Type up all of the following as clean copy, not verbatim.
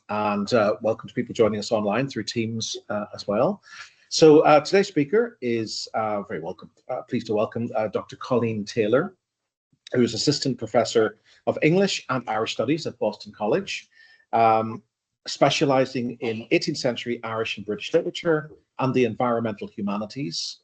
and welcome to people joining us online through Teams as well. So today's speaker is very welcome. Pleased to welcome Dr. Colleen Taylor, who is Assistant Professor of English and Irish Studies at Boston College, specialising in 18th century Irish and British literature and the environmental humanities,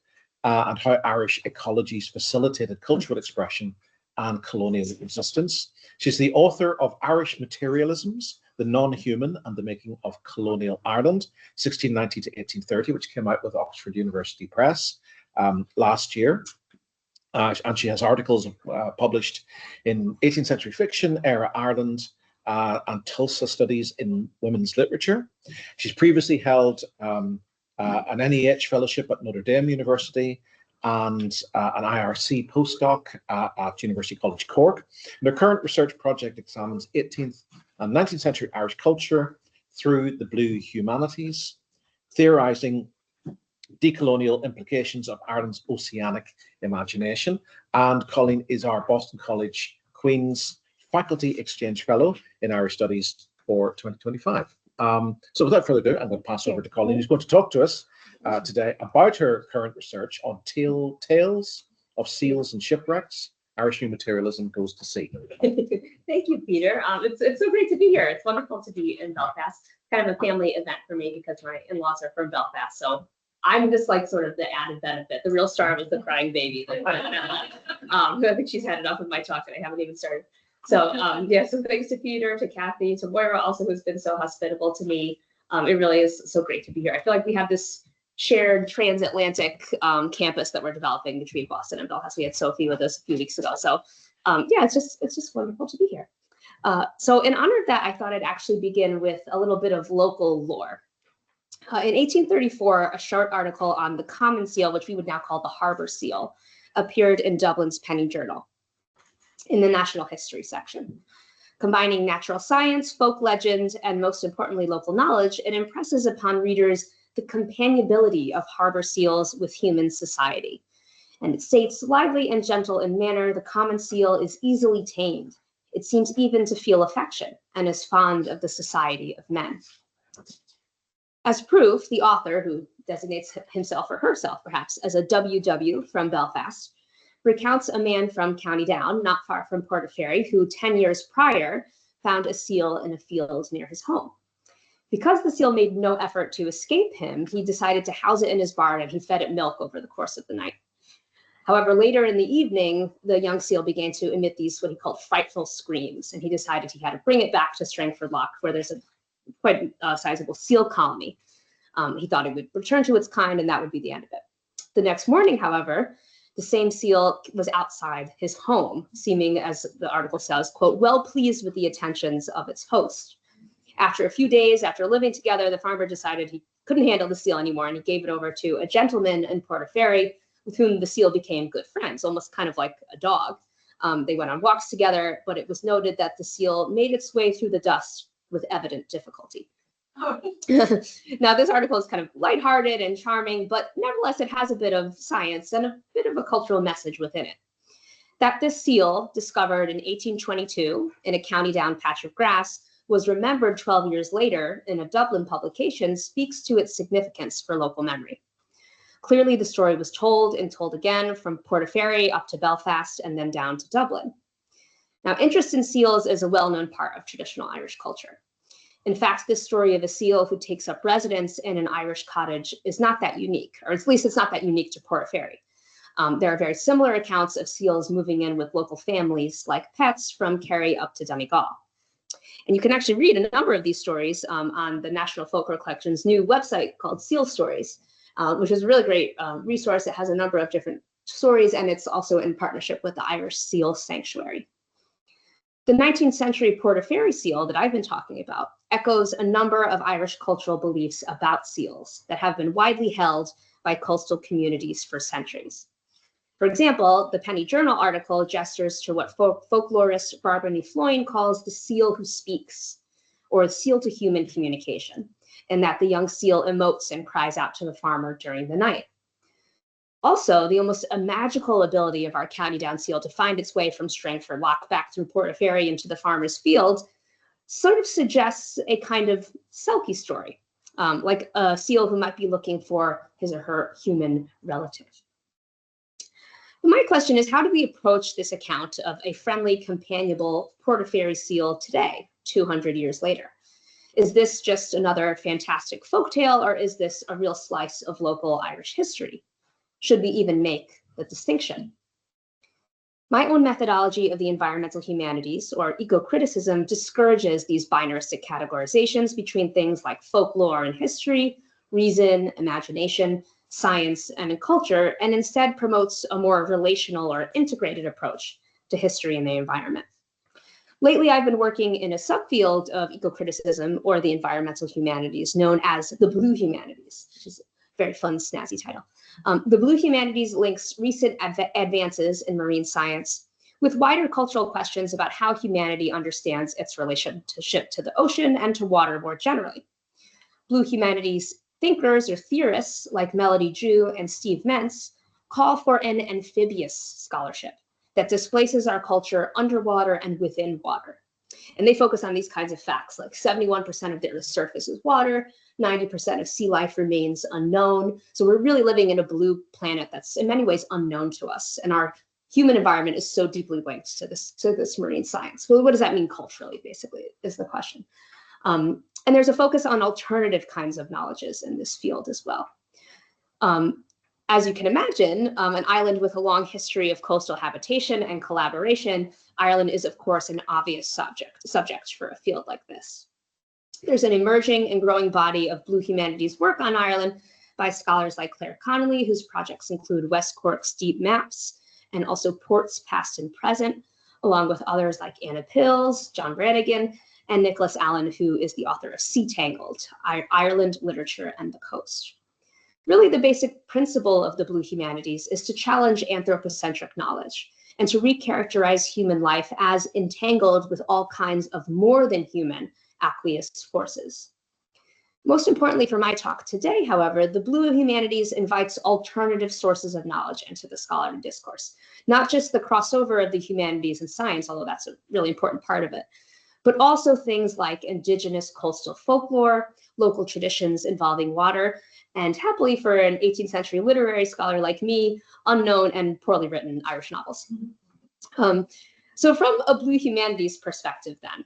and how Irish ecologies facilitated cultural expression and colonial resistance. She's the author of Irish Materialisms, the Nonhuman and the Making of Colonial Ireland, 1690 to 1830, which came out with Oxford University Press last year. And she has articles published in 18th Century Fiction, Eire-Ireland, and Tulsa Studies in Women's Literature. She's previously held an NEH Fellowship at Notre Dame University and an IRC postdoc at University College Cork. And her current research project examines 18th and 19th century Irish culture through the blue humanities, theorizing decolonial implications of Ireland's oceanic imagination. And Colleen is our Boston College-QUB's Faculty Exchange Fellow in Irish Studies for 2025. So without further ado, I'm going to pass over to Colleen, who's going to talk to us today about her current research on tales of seals and shipwrecks. Irish materialism goes to sea. Thank you, Peter. It's so great to be here. It's wonderful to be in Belfast. Kind of a family event for me because my in-laws are from Belfast. So I'm just like sort of the added benefit. The real star was the crying baby. I think she's had enough of my talk and I haven't even started. So yeah, so thanks to Peter, to Kathy, to Moira also, who's been so hospitable to me. It really is so great to be here. I feel like we have this shared transatlantic campus that we're developing between Boston and Belfast. We had Sophie with us a few weeks ago. So yeah, it's just wonderful to be here. So in honor of that, I thought I'd actually begin with a little bit of local lore. In 1834, a short article on the common seal, which we would now call the harbor seal, appeared in Dublin's Penny Journal in the National History section. Combining natural science, folk legend, and most importantly, local knowledge, it impresses upon readers the companionability of harbor seals with human society. And it states, lively and gentle in manner, the common seal is easily tamed. It seems even to feel affection and is fond of the society of men. As proof, the author, who designates himself or herself perhaps as a WW from Belfast, recounts a man from County Down, not far from Portaferry, who 10 years prior found a seal in a field near his home. Because the seal made no effort to escape him, he decided to house it in his barn and he fed it milk over the course of the night. However, later in the evening, the young seal began to emit these what he called frightful screams, and he decided he had to bring it back to Strangford Lough, where there's a quite sizable seal colony. He thought it would return to its kind and that would be the end of it. The next morning, however, the same seal was outside his home, seeming, as the article says, quote, well pleased with the attentions of its host. After a few days, after living together, the farmer decided he couldn't handle the seal anymore and he gave it over to a gentleman in Portaferry with whom the seal became good friends, almost kind of like a dog. They went on walks together, but it was noted that the seal made its way through the dust with evident difficulty. Now, this article is kind of lighthearted and charming, but nevertheless, it has a bit of science and a bit of a cultural message within it. That this seal, discovered in 1822 in a County Down patch of grass, was remembered 12 years later in a Dublin publication speaks to its significance for local memory. Clearly, the story was told and told again from Portaferry up to Belfast and then down to Dublin. Now, interest in seals is a well-known part of traditional Irish culture. In fact, this story of a seal who takes up residence in an Irish cottage is not that unique, or at least it's not that unique to Portaferry. There are very similar accounts of seals moving in with local families like pets from Kerry up to Donegal. And you can actually read a number of these stories on the National Folklore Collection's new website called Seal Stories, which is a really great resource. It has a number of different stories, and it's also in partnership with the Irish Seal Sanctuary. The 19th century Portaferry seal that I've been talking about echoes a number of Irish cultural beliefs about seals that have been widely held by coastal communities for centuries. For example, the Penny Journal article gestures to what folklorist Barbara Ní Floyn calls the seal who speaks, or the seal to human communication, and that the young seal emotes and cries out to the farmer during the night. Also, the almost magical ability of our County Down seal to find its way from Strangford Lough back through Portaferry into the farmer's field sort of suggests a kind of Selkie story, like a seal who might be looking for his or her human relative. My question is, how do we approach this account of a friendly, companionable portaferry seal today, 200 years later? Is this just another fantastic folktale, or is this a real slice of local Irish history? Should we even make the distinction? My own methodology of the environmental humanities, or eco-criticism, discourages these binaristic categorizations between things like folklore and history, reason, imagination, science, and culture, and instead promotes a more relational or integrated approach to history and the environment. Lately, I've been working in a subfield of eco-criticism, or the environmental humanities, known as the blue humanities, which is a very fun, snazzy title. The blue humanities links recent advances in marine science with wider cultural questions about how humanity understands its relationship to the ocean and to water more generally. Blue humanities thinkers or theorists like Melody Drew and Steve Mentz call for an amphibious scholarship that displaces our culture underwater and within water. And they focus on these kinds of facts, like 71% of the Earth's surface is water, 90% of sea life remains unknown. So we're really living in a blue planet that's in many ways unknown to us. And our human environment is so deeply linked to this marine science. Well, what does that mean culturally, basically, is the question. And there's a focus on alternative kinds of knowledges in this field as well. As you can imagine, an island with a long history of coastal habitation and collaboration, Ireland is, of course, an obvious subject for a field like this. There's an emerging and growing body of blue humanities work on Ireland by scholars like Claire Connolly, whose projects include West Cork's deep maps and also ports past and present, along with others like Anna Pills, John Brannigan, and Nicholas Allen, who is the author of Sea Tangled, Ireland, Literature, and the Coast. Really, the basic principle of the blue humanities is to challenge anthropocentric knowledge and to recharacterize human life as entangled with all kinds of more than human aqueous forces. Most importantly for my talk today, however, the blue humanities invites alternative sources of knowledge into the scholarly discourse, not just the crossover of the humanities and science, although that's a really important part of it, but also things like indigenous coastal folklore, local traditions involving water, and happily for an 18th century literary scholar like me, unknown and poorly written Irish novels. So from a blue humanities perspective then,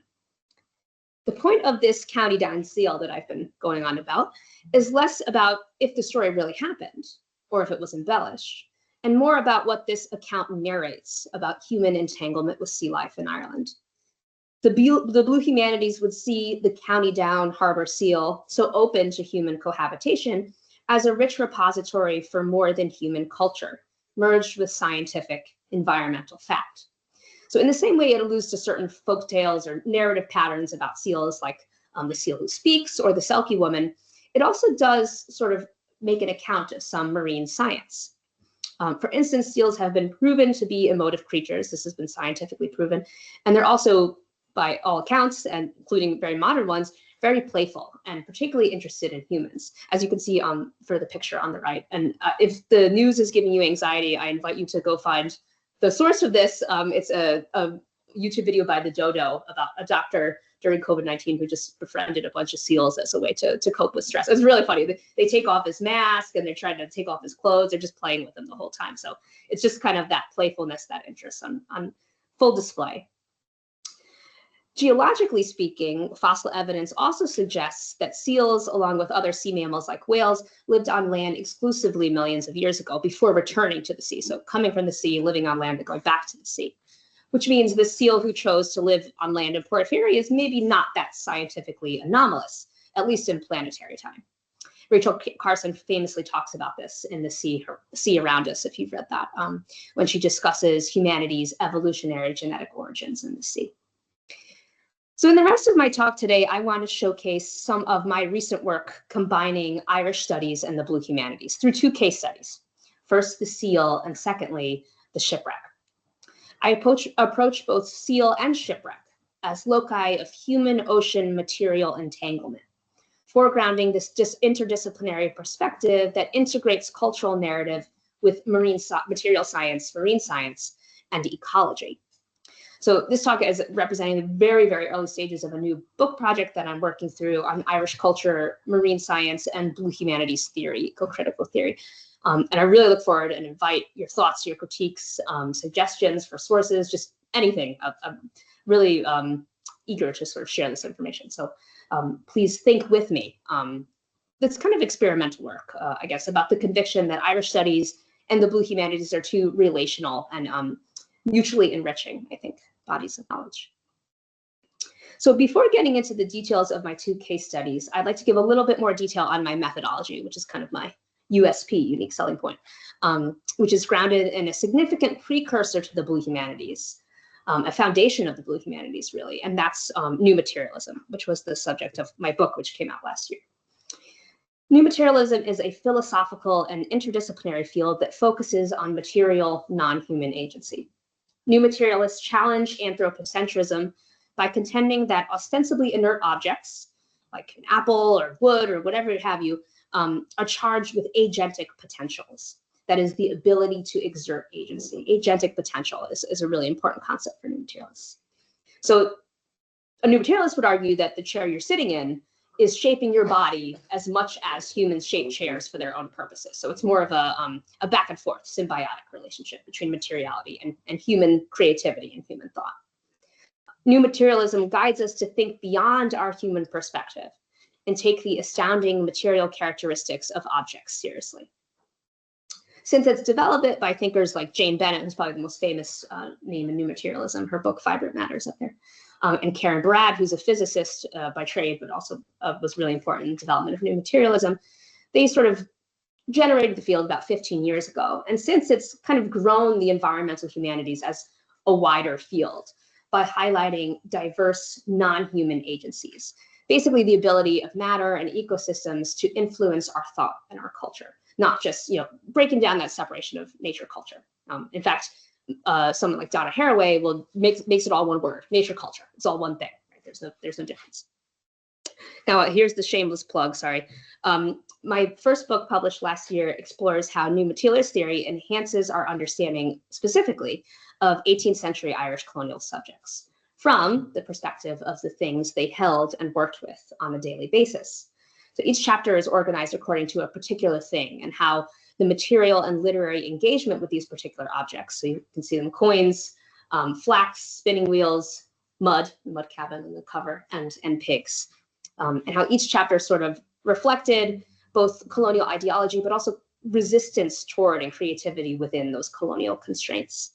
the point of this county down seal that I've been going on about is less about if the story really happened or if it was embellished, and more about what this account narrates about human entanglement with sea life in Ireland. The blue humanities would see the county down harbor seal, so open to human cohabitation, as a rich repository for more than human culture, merged with scientific environmental fact. So in the same way it alludes to certain folk tales or narrative patterns about seals, like the seal who speaks or the Selkie woman, it also does sort of make an account of some marine science. For instance, seals have been proven to be emotive creatures. This has been scientifically proven. And they're also, by all accounts, and including very modern ones, very playful and particularly interested in humans, as you can see for the picture on the right. And if the news is giving you anxiety, I invite you to go find the source of this. It's a YouTube video by the Dodo about a doctor during COVID-19 who just befriended a bunch of seals as a way to cope with stress. It's really funny. They take off his mask and they're trying to take off his clothes. They're just playing with him the whole time. So it's just kind of that playfulness, that interest on full display. Geologically speaking, fossil evidence also suggests that seals, along with other sea mammals like whales, lived on land exclusively millions of years ago before returning to the sea. So coming from the sea, living on land, and going back to the sea, which means the seal who chose to live on land in Portaferry is maybe not that scientifically anomalous, at least in planetary time. Rachel Carson famously talks about this in The Sea Around Us, if you've read that, when she discusses humanity's evolutionary genetic origins in the sea. So in the rest of my talk today, I want to showcase some of my recent work combining Irish studies and the blue humanities through two case studies. First, the seal, and secondly, the shipwreck. I approach both seal and shipwreck as loci of human-ocean material entanglement, foregrounding this interdisciplinary perspective that integrates cultural narrative with material science, marine science, and ecology. So this talk is representing the very, very early stages of a new book project that I'm working through on Irish culture, marine science, and blue humanities theory, co-critical theory. And I really look forward and invite your thoughts, your critiques, suggestions for sources, just anything. I'm really eager to sort of share this information. So please think with me. That's kind of experimental work, I guess, about the conviction that Irish studies and the blue humanities are two relational and mutually enriching, I think, bodies of knowledge. So before getting into the details of my two case studies, I'd like to give a little bit more detail on my methodology, which is kind of my USP, unique selling point, which is grounded in a significant precursor to the blue humanities, a foundation of the blue humanities, really, and that's new materialism, which was the subject of my book, which came out last year. New materialism is a philosophical and interdisciplinary field that focuses on material, non-human agency. New materialists challenge anthropocentrism by contending that ostensibly inert objects, like an apple or wood or whatever have you, are charged with agentic potentials. That is the ability to exert agency. Agentic potential is a really important concept for new materialists. So a new materialist would argue that the chair you're sitting in is shaping your body as much as humans shape chairs for their own purposes. So it's more of a back and forth symbiotic relationship between materiality and human creativity and human thought. New materialism guides us to think beyond our human perspective and take the astounding material characteristics of objects seriously. Since its development by thinkers like Jane Bennett, who's probably the most famous name in new materialism, her book Vibrant Matter is up there, and Karen Barad, who's a physicist by trade, but also was really important in the development of new materialism, they sort of generated the field about 15 years ago. And since it's kind of grown the environmental humanities as a wider field by highlighting diverse non-human agencies, basically the ability of matter and ecosystems to influence our thought and our culture, not just breaking down that separation of nature culture. In fact, someone like Donna Haraway makes it all one word: nature culture. It's all one thing. Right? There's no difference. Now here's the shameless plug. Sorry, my first book published last year explores how new materialist theory enhances our understanding specifically of 18th century Irish colonial subjects from the perspective of the things they held and worked with on a daily basis. So each chapter is organized according to a particular thing and how the material and literary engagement with these particular objects. So you can see them: coins, flax, spinning wheels, mud cabin in the cover, and pigs. And how each chapter sort of reflected both colonial ideology, but also resistance toward and creativity within those colonial constraints.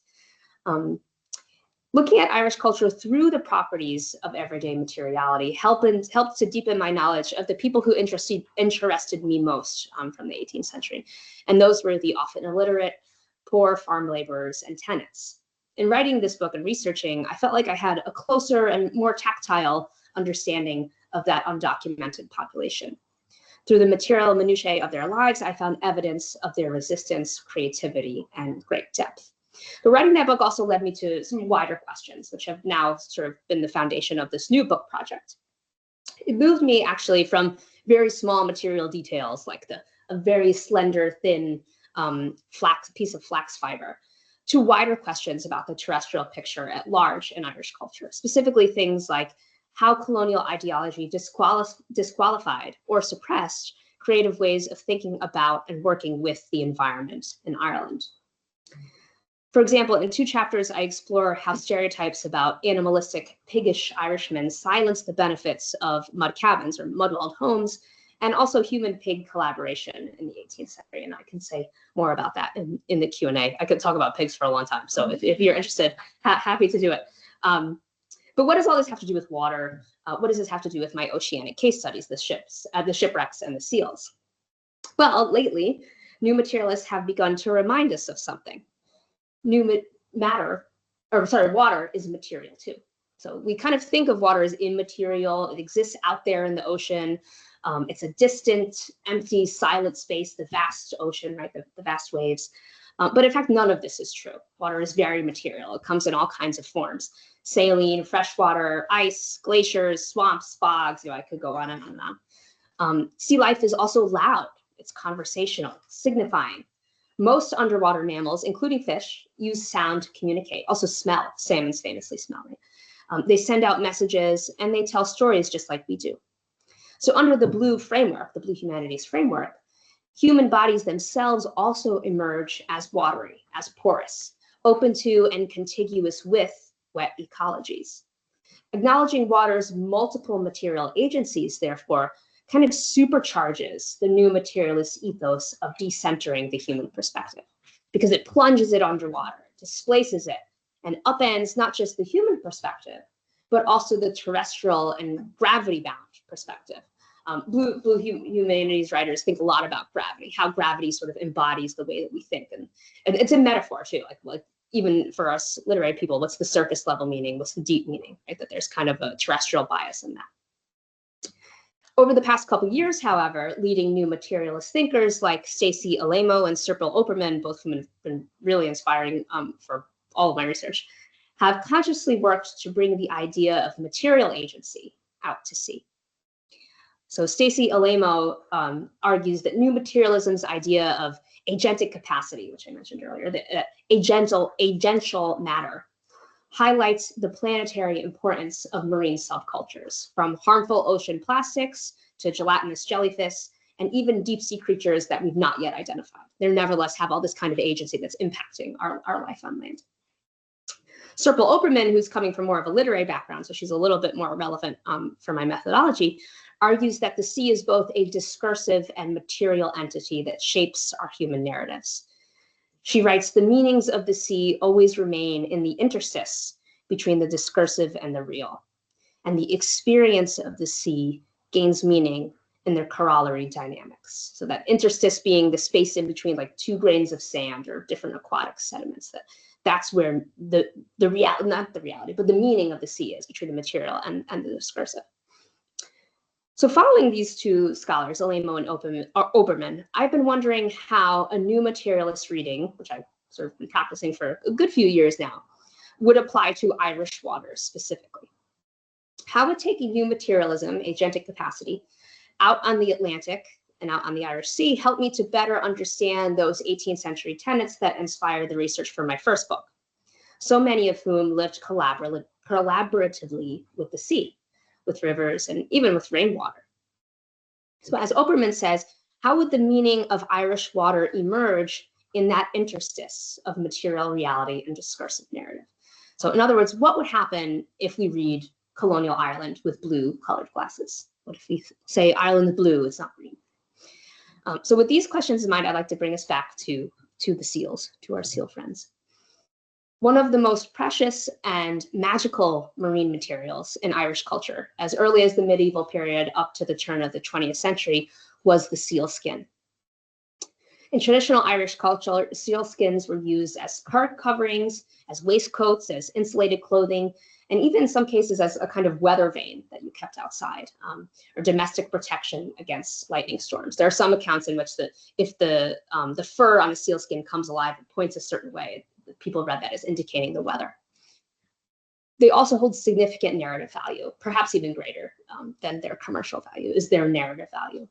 Looking at Irish culture through the properties of everyday materiality helped to deepen my knowledge of the people who interested me most from the 18th century. And those were the often illiterate, poor farm laborers and tenants. In writing this book and researching, I felt like I had a closer and more tactile understanding of that undocumented population. Through the material minutiae of their lives, I found evidence of their resistance, creativity, and great depth. But writing that book also led me to some wider questions, which have now sort of been the foundation of this new book project. It moved me actually from very small material details, like a very slender, thin piece of flax fiber, to wider questions about the terrestrial picture at large in Irish culture, specifically things like how colonial ideology disqualified or suppressed creative ways of thinking about and working with the environment in Ireland. For example, in 2 chapters, I explore how stereotypes about animalistic, piggish Irishmen silence the benefits of mud cabins or mud-walled homes, and also human-pig collaboration in the 18th century. And I can say more about that in the Q&A. I could talk about pigs for a long time. So if you're interested, happy to do it. But what does all this have to do with water? What does this have to do with my oceanic case studies, the shipwrecks and the seals? Well, lately, new materialists have begun to remind us of something. Water is material too. So we kind of think of water as immaterial. It exists out there in the ocean. It's a distant, empty, silent space, the vast ocean, right? The vast waves. But in fact, none of this is true. Water is very material. It comes in all kinds of forms: saline, freshwater, ice, glaciers, swamps, fogs. I could go on and on and on. Sea life is also loud. It's conversational, signifying. Most underwater mammals, including fish, use sound to communicate, also smell. Salmons famously smell, right? They send out messages and they tell stories just like we do. So under the blue framework, the blue humanities framework, human bodies themselves also emerge as watery, as porous, open to and contiguous with wet ecologies. Acknowledging water's multiple material agencies, therefore, kind of supercharges the new materialist ethos of decentering the human perspective, because it plunges it underwater, displaces it, and upends not just the human perspective, but also the terrestrial and gravity-bound perspective. Blue humanities writers think a lot about gravity, how gravity sort of embodies the way that we think, and it's a metaphor too. Like even for us literary people, what's the surface level meaning? What's the deep meaning? Right? That there's kind of a terrestrial bias in that. Over the past couple of years, however, leading new materialist thinkers like Stacey Alamo and Sirpal Opperman, both of whom have been really inspiring for all of my research, have consciously worked to bring the idea of material agency out to sea. So Stacey Alamo argues that new materialism's idea of agentic capacity, which I mentioned earlier, that agential matter, highlights the planetary importance of marine subcultures, from harmful ocean plastics to gelatinous jellyfish, and even deep sea creatures that we've not yet identified. They nevertheless have all this kind of agency that's impacting our life on land. Sirpal Opperman, who's coming from more of a literary background, so she's a little bit more relevant for my methodology, argues that the sea is both a discursive and material entity that shapes our human narratives. She writes, the meanings of the sea always remain in the interstice between the discursive and the real, and the experience of the sea gains meaning in their corollary dynamics. So that interstice being the space in between like two grains of sand or different aquatic sediments, that's where the reality, not the reality, but the meaning of the sea is between the material and the discursive. So following these two scholars, Alamo and Opperman, I've been wondering how a new materialist reading, which I've sort of been practicing for a good few years now, would apply to Irish waters specifically. How would taking new materialism, agentic capacity, out on the Atlantic and out on the Irish Sea help me to better understand those 18th century tenets that inspired the research for my first book, so many of whom lived collaboratively with the sea, with rivers, and even with rainwater. So as Opperman says, how would the meaning of Irish water emerge in that interstice of material reality and discursive narrative? So in other words, what would happen if we read Colonial Ireland with blue colored glasses? What if we say Ireland's blue, it's not green? So with these questions in mind, I'd like to bring us back to the seals, to our seal friends. One of the most precious and magical marine materials in Irish culture, as early as the medieval period up to the turn of the 20th century, was the seal skin. In traditional Irish culture, seal skins were used as cart coverings, as waistcoats, as insulated clothing, and even in some cases as a kind of weather vane that you kept outside, or domestic protection against lightning storms. There are some accounts in which if the fur on a seal skin comes alive and points a certain way, people read that as indicating the weather. They also hold significant narrative value, perhaps even greater than their commercial value, is their narrative value,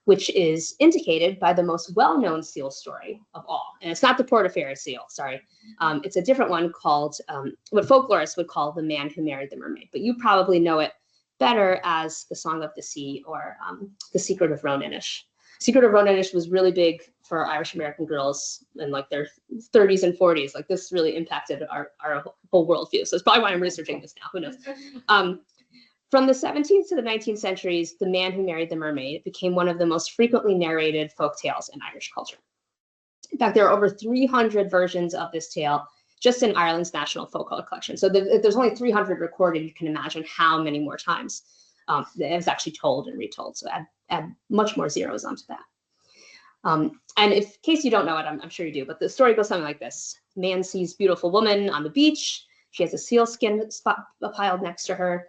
which is indicated by the most well-known seal story of all. And it's not the Portaferry seal, sorry. It's a different one called what folklorists would call The Man Who Married the Mermaid, but you probably know it better as The Song of the Sea or The Secret of Roninish. Secret of Roninish was really big for Irish American girls in like their 30s and 40s. Like this really impacted our whole worldview. So it's probably why I'm researching this now, who knows? From the 17th to the 19th centuries, The Man Who Married the Mermaid became one of the most frequently narrated folk tales in Irish culture. In fact, there are over 300 versions of this tale just in Ireland's National Folklore Collection. So if there's only 300 recorded, you can imagine how many more times it was actually told and retold. So add much more zeros onto that. And in case you don't know it, I'm sure you do, but the story goes something like this. Man sees beautiful woman on the beach. She has a seal skin piled next to her.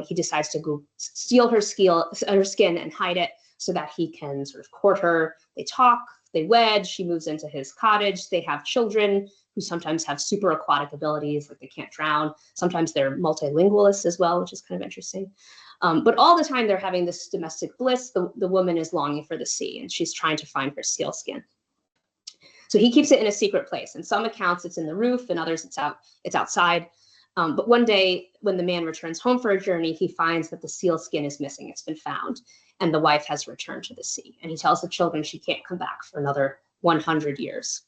He decides to go steal her skin and hide it so that he can sort of court her. They talk, they wed, she moves into his cottage. They have children who sometimes have super aquatic abilities, like they can't drown. Sometimes they're multilingualists as well, which is kind of interesting. But all the time they're having this domestic bliss, the woman is longing for the sea and she's trying to find her seal skin. So he keeps it in a secret place. In some accounts, it's in the roof, and others it's outside. But one day, when the man returns home for a journey, he finds that the seal skin is missing. It's been found, and the wife has returned to the sea. And he tells the children she can't come back for another 100 years.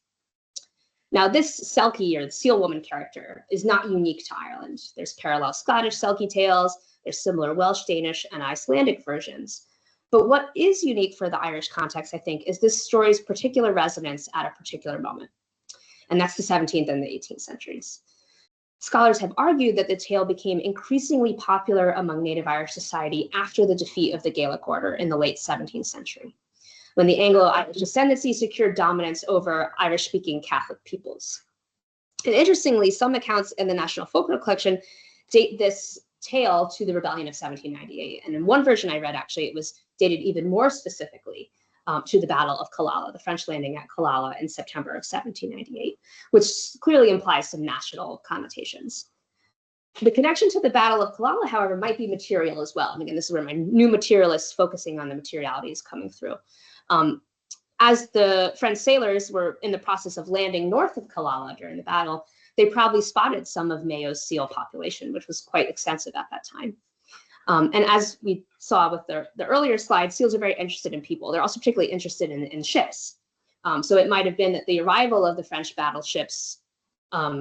Now, this Selkie, or the seal woman character, is not unique to Ireland. There's parallel Scottish Selkie tales. There's similar Welsh, Danish, and Icelandic versions. But what is unique for the Irish context, I think, is this story's particular resonance at a particular moment. And that's the 17th and the 18th centuries. Scholars have argued that the tale became increasingly popular among Native Irish society after the defeat of the Gaelic order in the late 17th century, when the Anglo-Irish ascendancy secured dominance over Irish-speaking Catholic peoples. And interestingly, some accounts in the National Folklore Collection date this tale to the rebellion of 1798. And in one version I read, actually, it was dated even more specifically to the Battle of Killala, the French landing at Killala in September of 1798, which clearly implies some national connotations. The connection to the Battle of Killala, however, might be material as well. And again, this is where my new materialists focusing on the materiality is coming through. As the French sailors were in the process of landing north of Killala during the battle, they probably spotted some of Mayo's seal population, which was quite extensive at that time. And as we saw with the earlier slide, seals are very interested in people. They're also particularly interested in ships. So it might have been that the arrival of the French battleships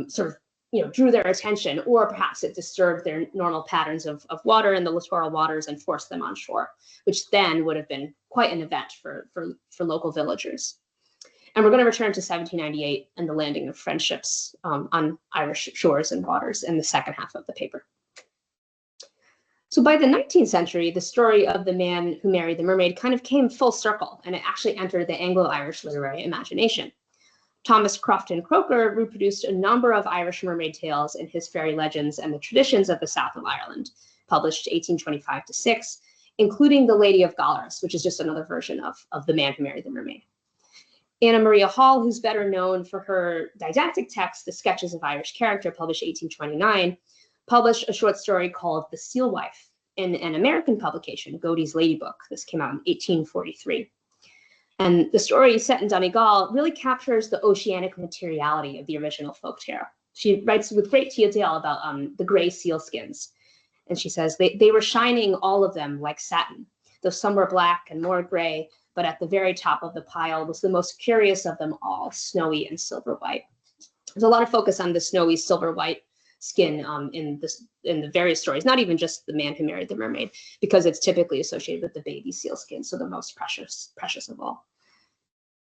sort of drew their attention, or perhaps it disturbed their normal patterns of water in the littoral waters and forced them on shore, which then would have been quite an event for local villagers. And we're going to return to 1798 and the landing of French ships on Irish shores and waters in the second half of the paper. So by the 19th century, the story of the man who married the mermaid kind of came full circle, and it actually entered the Anglo-Irish literary imagination. Thomas Crofton Croker reproduced a number of Irish mermaid tales in his Fairy Legends and the Traditions of the South of Ireland, published 1825-6, including The Lady of Gallerus, which is just another version of The Man Who Married the Mermaid. Anna Maria Hall, who's better known for her didactic text, The Sketches of Irish Character, published 1829, published a short story called The Seal Wife in an American publication, Godey's Lady Book. This came out in 1843. And the story, set in Donegal, really captures the oceanic materiality of the original folk tale. She writes with great detail about the gray seal skins. And she says, they were shining, all of them, like satin, though some were black and more gray, but at the very top of the pile was the most curious of them all, snowy and silver white. There's a lot of focus on the snowy silver white skin in the various stories, not even just The Man Who Married the Mermaid, because it's typically associated with the baby seal skin, so the most precious of all.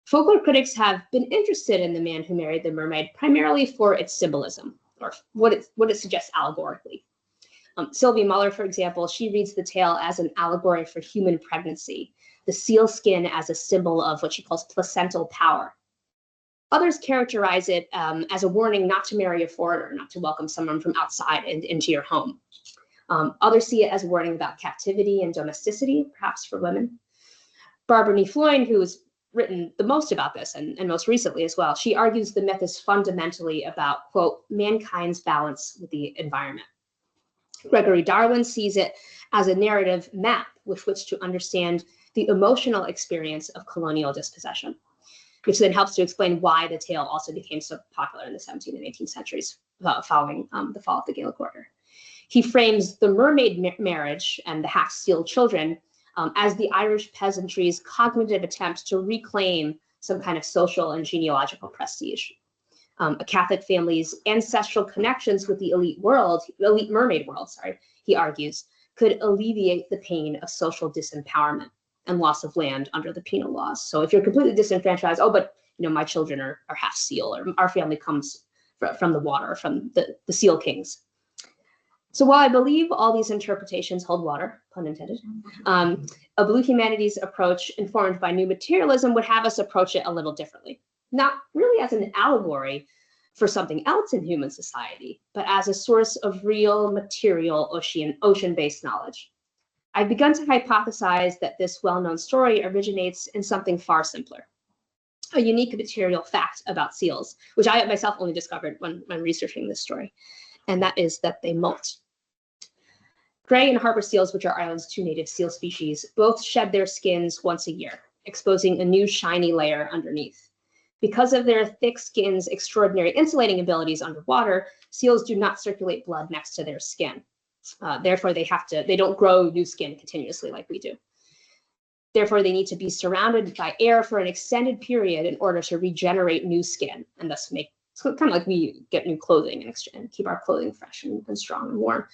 Folklore critics have been interested in The Man Who Married the Mermaid primarily for its symbolism, or what it suggests allegorically. Sylvie Muller, for example, she reads the tale as an allegory for human pregnancy, the seal skin as a symbol of what she calls placental power. Others characterize it as a warning not to marry a foreigner, not to welcome someone from outside into your home. Others see it as a warning about captivity and domesticity, perhaps for women. Barbara Neefloyne, who has written the most about this, and most recently as well, she argues the myth is fundamentally about, quote, mankind's balance with the environment. Gregory Darwin sees it as a narrative map with which to understand the emotional experience of colonial dispossession, which then helps to explain why the tale also became so popular in the 17th and 18th centuries following the fall of the Gaelic order. He frames the mermaid marriage and the half-sealed children as the Irish peasantry's cognitive attempt to reclaim some kind of social and genealogical prestige. A Catholic family's ancestral connections with the elite mermaid world, he argues, could alleviate the pain of social disempowerment and loss of land under the penal laws. So if you're completely disenfranchised, oh, but my children are half seal, or our family comes from the water, from the seal kings. So while I believe all these interpretations hold water, pun intended, a blue humanities approach informed by new materialism would have us approach it a little differently. Not really as an allegory for something else in human society, but as a source of real material ocean-based knowledge. I've begun to hypothesize that this well-known story originates in something far simpler, a unique material fact about seals, which I myself only discovered when researching this story, and that is that they molt. Gray and harbor seals, which are Ireland's two native seal species, both shed their skins once a year, exposing a new shiny layer underneath. Because of their thick skin's extraordinary insulating abilities underwater, seals do not circulate blood next to their skin. Therefore, they don't grow new skin continuously like we do. Therefore, they need to be surrounded by air for an extended period in order to regenerate new skin, and thus make, it's kind of like we get new clothing and keep our clothing fresh and strong and warm.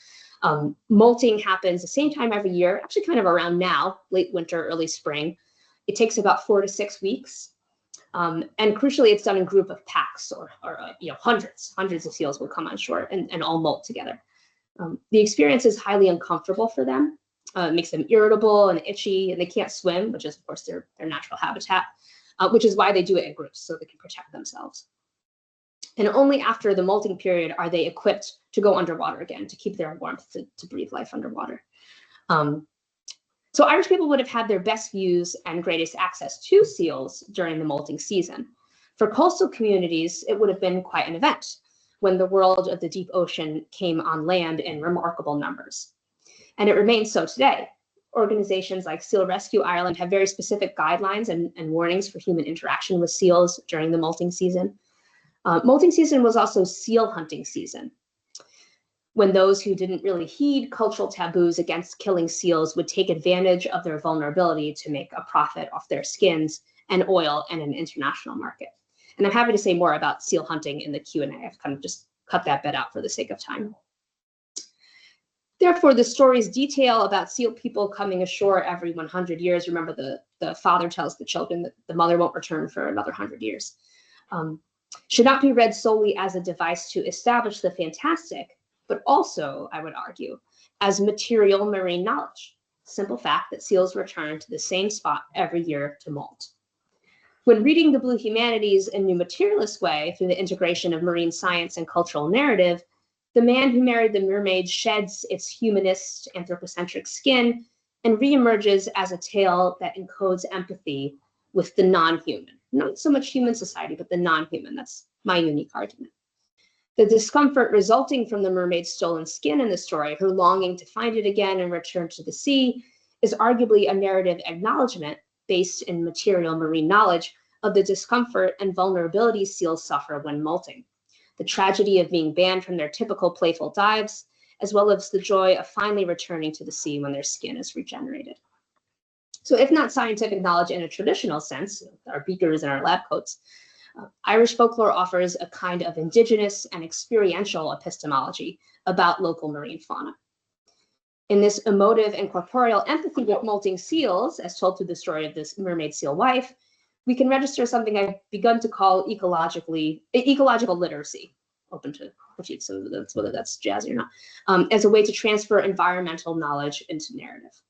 Molting happens the same time every year, actually kind of around now, late winter, early spring. It takes about 4 to 6 weeks. And crucially, it's done in group of packs or hundreds of seals will come on shore and all molt together. The experience is highly uncomfortable for them. It makes them irritable and itchy, and they can't swim, which is, of course, their natural habitat, which is why they do it in groups, so they can protect themselves. And only after the molting period are they equipped to go underwater again, to keep their warmth, to breathe life underwater. So Irish people would have had their best views and greatest access to seals during the molting season. For coastal communities, it would have been quite an event when the world of the deep ocean came on land in remarkable numbers. And it remains so today. Organizations like Seal Rescue Ireland have very specific guidelines and warnings for human interaction with seals during the molting season. Molting season was also seal hunting season, when those who didn't really heed cultural taboos against killing seals would take advantage of their vulnerability to make a profit off their skins and oil in an international market. And I'm happy to say more about seal hunting in the Q&A. I've kind of just cut that bit out for the sake of time. Therefore, the stories detail about seal people coming ashore every 100 years. Remember, the father tells the children that the mother won't return for another 100 years. Should not be read solely as a device to establish the fantastic, but also, I would argue, as material marine knowledge. Simple fact that seals return to the same spot every year to molt. When reading the Blue Humanities in a new materialist way through the integration of marine science and cultural narrative, The Man Who Married the Mermaid sheds its humanist, anthropocentric skin and reemerges as a tale that encodes empathy with the non-human. Not so much human society, but the non-human. That's my unique argument. The discomfort resulting from the mermaid's stolen skin in the story, her longing to find it again and return to the sea, is arguably a narrative acknowledgement based in material marine knowledge of the discomfort and vulnerability seals suffer when molting, the tragedy of being banned from their typical playful dives, as well as the joy of finally returning to the sea when their skin is regenerated. So if not scientific knowledge in a traditional sense, our beakers and our lab coats, Irish folklore offers a kind of indigenous and experiential epistemology about local marine fauna. In this emotive and corporeal empathy with molting seals, as told through the story of this mermaid seal wife, we can register something I've begun to call ecological literacy, open to critiques of whether that's jazzy or not, as a way to transfer environmental knowledge into narrative.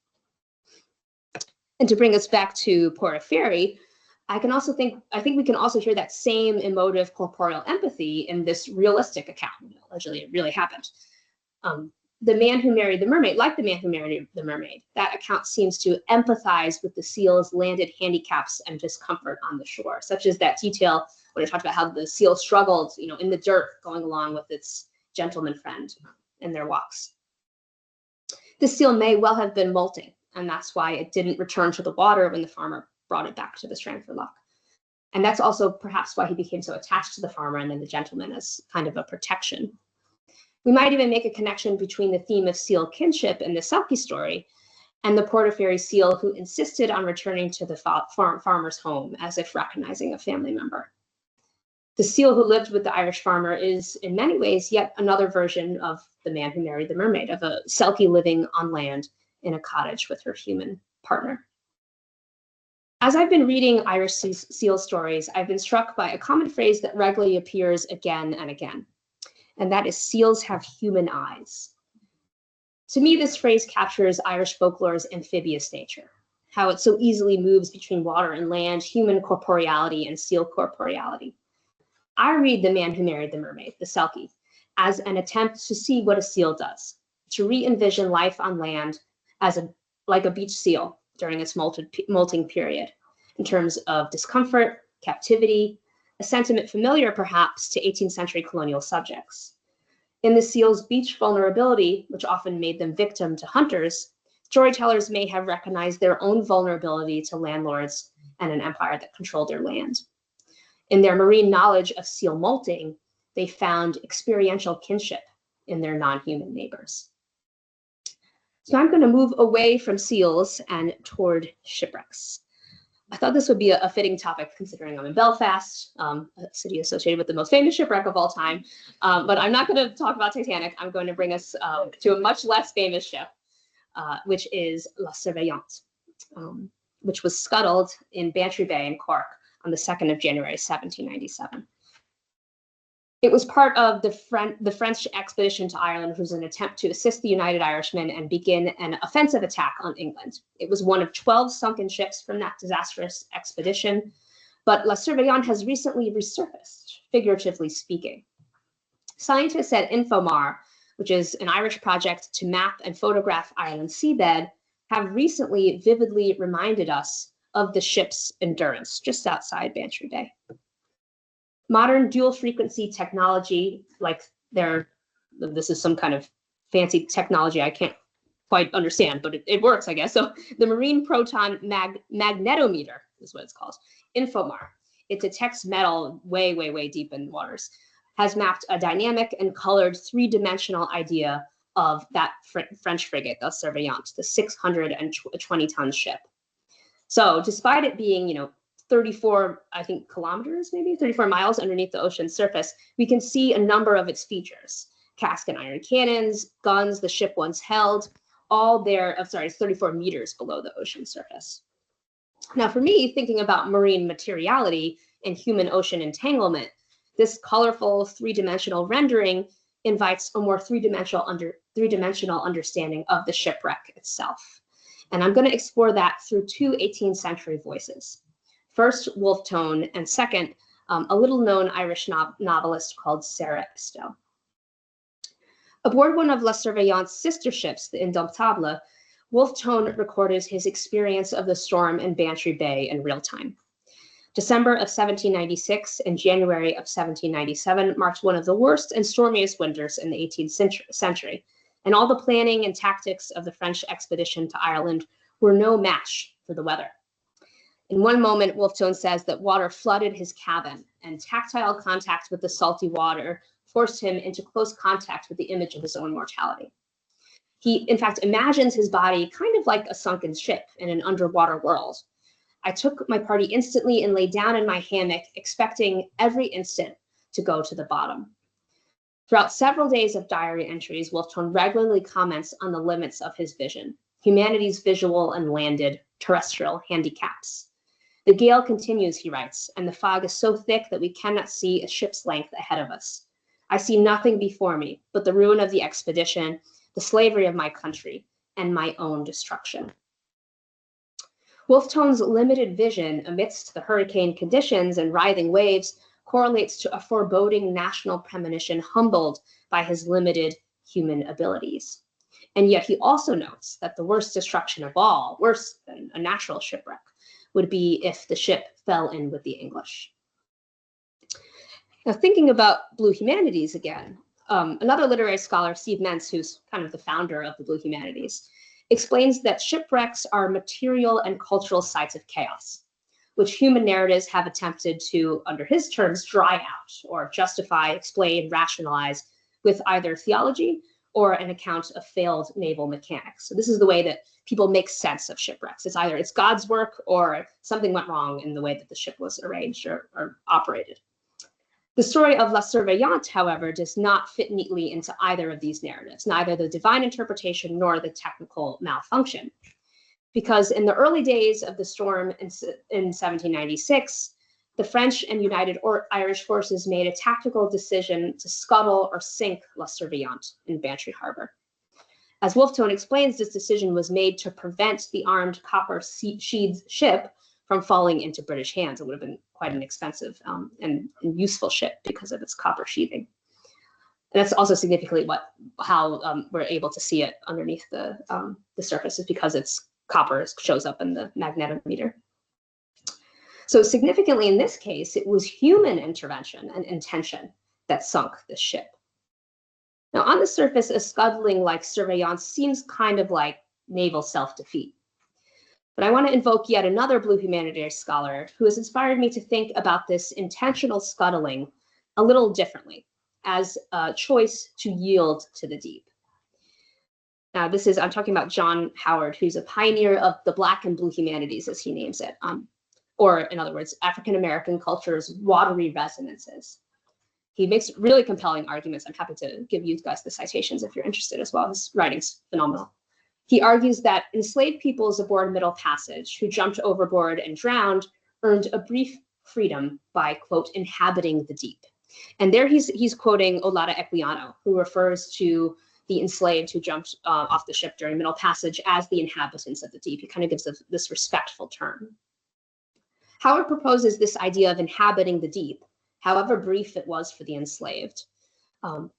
And to bring us back to Portaferry, I think we can also hear that same emotive corporeal empathy in this realistic account. Allegedly, it really happened. The Man Who Married the Mermaid, like The Man Who Married the Mermaid, that account seems to empathize with the seal's landed handicaps and discomfort on the shore, such as that detail when I talked about how the seal struggled, in the dirt, going along with its gentleman friend in their walks. The seal may well have been molting, and that's why it didn't return to the water when the farmer brought it back to the Strandford Loch. And that's also perhaps why he became so attached to the farmer and then the gentleman as kind of a protection. We might even make a connection between the theme of seal kinship in the Selkie story and the Portaferry seal who insisted on returning to the farmer's home as if recognizing a family member. The seal who lived with the Irish farmer is in many ways yet another version of The Man Who Married the Mermaid, of a Selkie living on land in a cottage with her human partner. As I've been reading Irish seal stories, I've been struck by a common phrase that regularly appears again and again, and that is seals have human eyes. To me, this phrase captures Irish folklore's amphibious nature, how it so easily moves between water and land, human corporeality and seal corporeality. I read The Man Who Married the Mermaid, the Selkie, as an attempt to see what a seal does, to re-envision life on land as like a beach seal during its molting period, in terms of discomfort, captivity, a sentiment familiar perhaps to 18th century colonial subjects. In the seal's beach vulnerability, which often made them victim to hunters, storytellers may have recognized their own vulnerability to landlords and an empire that controlled their land. In their marine knowledge of seal molting, they found experiential kinship in their non-human neighbors. So I'm going to move away from seals and toward shipwrecks. I thought this would be a fitting topic considering I'm in Belfast, a city associated with the most famous shipwreck of all time. But I'm not going to talk about Titanic. I'm going to bring us to a much less famous ship, which is La Surveillante, which was scuttled in Bantry Bay in Cork on the 2nd of January, 1797. It was part of the French expedition to Ireland, which was an attempt to assist the United Irishmen and begin an offensive attack on England. It was one of 12 sunken ships from that disastrous expedition, but La Surveillante has recently resurfaced, figuratively speaking. Scientists at Infomar, which is an Irish project to map and photograph Ireland's seabed, have recently vividly reminded us of the ship's endurance just outside Bantry Bay. Modern dual frequency technology, like this is some kind of fancy technology I can't quite understand, but it works, I guess. So the Marine Proton Magnetometer is what it's called, Infomar. It detects metal way, way, way deep in waters, has mapped a dynamic and colored three-dimensional idea of that French frigate, the Surveillante, the 620-ton ship. So despite it being, 34, I think, kilometers, maybe 34 miles underneath the ocean surface, we can see a number of its features. Cast and iron cannons, guns the ship once held, all there, it's 34 meters below the ocean surface. Now, for me, thinking about marine materiality and human ocean entanglement, this colorful three-dimensional rendering invites a more three-dimensional understanding of the shipwreck itself. And I'm going to explore that through two 18th century voices. First, Wolfe Tone, and second, a little-known Irish novelist called Sarah Istow. Aboard one of La Surveillante's sister ships, the Indomptable, Wolfe Tone recorded his experience of the storm in Bantry Bay in real time. December of 1796 and January of 1797 marked one of the worst and stormiest winters in the 18th century, and all the planning and tactics of the French expedition to Ireland were no match for the weather. In one moment, Wolfe Tone says that water flooded his cabin, and tactile contact with the salty water forced him into close contact with the image of his own mortality. He, in fact, imagines his body kind of like a sunken ship in an underwater world. I took my party instantly and lay down in my hammock, expecting every instant to go to the bottom. Throughout several days of diary entries, Wolfe Tone regularly comments on the limits of his vision, humanity's visual and landed terrestrial handicaps. The gale continues, he writes, and the fog is so thick that we cannot see a ship's length ahead of us. I see nothing before me but the ruin of the expedition, the slavery of my country, and my own destruction. Wolfe Tone's limited vision amidst the hurricane conditions and writhing waves correlates to a foreboding national premonition humbled by his limited human abilities. And yet he also notes that the worst destruction of all, worse than a natural shipwreck, would be if the ship fell in with the English. Now, thinking about Blue Humanities again, another literary scholar, Steve Mentz, who's kind of the founder of the Blue Humanities, explains that shipwrecks are material and cultural sites of chaos, which human narratives have attempted to, under his terms, dry out or justify, explain, rationalize with either theology or an account of failed naval mechanics. So this is the way that people make sense of shipwrecks. It's either it's God's work or something went wrong in the way that the ship was arranged or operated. The story of La Surveillante, however, does not fit neatly into either of these narratives, neither the divine interpretation nor the technical malfunction. Because in the early days of the storm in 1796, the French and United Irish forces made a tactical decision to scuttle or sink La Surveillante in Bantry Harbor. As Wolfe Tone explains, this decision was made to prevent the armed copper-sheathed ship from falling into British hands. It would have been quite an expensive and useful ship because of its copper sheathing. And that's also significantly how we're able to see it underneath the surface, is because its copper shows up in the magnetometer. So significantly in this case, it was human intervention and intention that sunk the ship. Now, on the surface, a scuttling like Surveillance seems kind of like naval self-defeat. But I want to invoke yet another blue humanities scholar who has inspired me to think about this intentional scuttling a little differently, as a choice to yield to the deep. Now, I'm talking about John Howard, who's a pioneer of the Black and blue humanities, as he names it, or in other words, African-American culture's watery resonances. He makes really compelling arguments. I'm happy to give you guys the citations if you're interested as well. His writing's phenomenal. He argues that enslaved peoples aboard Middle Passage who jumped overboard and drowned earned a brief freedom by, quote, inhabiting the deep. And there he's quoting Olata Equiano, who refers to the enslaved who jumped off the ship during Middle Passage as the inhabitants of the deep. He kind of gives this respectful term. Howard proposes this idea of inhabiting the deep, however brief it was for the enslaved,